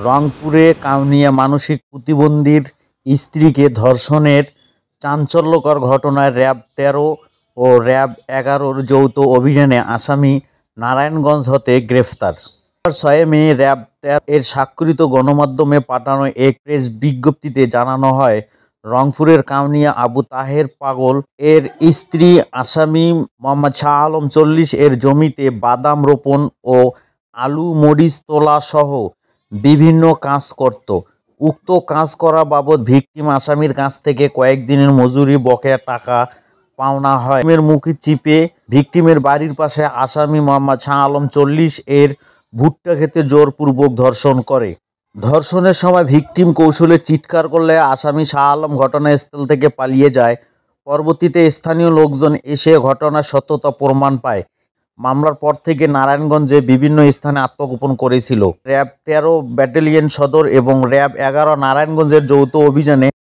রংপুরে কাউনিয়া মানসিক প্রতিবন্ধীর স্ত্রীকে ধর্ষণের চাঞ্চল্যকর ঘটনায় র্যাব-১৩ ও র্যাব-১১-র যৌথ অভিযানে আসামি নারায়ণগঞ্জ হতে গ্রেফতার। ৬ মে র্যাব-১৩ এর স্বাক্ষরিত গণমাধ্যমে পাঠানো এক প্রেস বিজ্ঞপ্তিতে জানানো হয়, রংপুরের কাউনিয়া আবু তাহের পাগল এর স্ত্রী আসামি মো. শাহ আলম ৪০ এর জমিতে বাদাম রোপণ ও আলু মরিচ তোলা সহ বিভিন্ন কাজ করত। উক্ত কাজ করা বাবদ ভিকটিম আসামির কাছ থেকে কয়েকদিনের মজুরি বকেয়া টাকা পাওনা হয়। ভিকটিমের মুখ চিপে ভিকটিমের বাড়ির পাশে আসামি মো. শাহ আলম ৪০ এর ভুট্টা খেতে জোরপূর্বক ধর্ষণ করে। ধর্ষণের সময় ভিকটিম কৌশলে চিৎকার করলে আসামি শাহ আলম ঘটনাস্থল থেকে পালিয়ে যায়। পরবর্তীতে স্থানীয় লোকজন এসে ঘটনার সত্যতা প্রমাণ পায়। মামলার পর থেকে নারায়ণগঞ্জে বিভিন্ন স্থানে আত্মগোপন করেছিল। র্যাব-১৩ ব্যাটালিয়ন সদর এবং র্যাব-১১ নারায়ণগঞ্জের যৌথ অভিযানে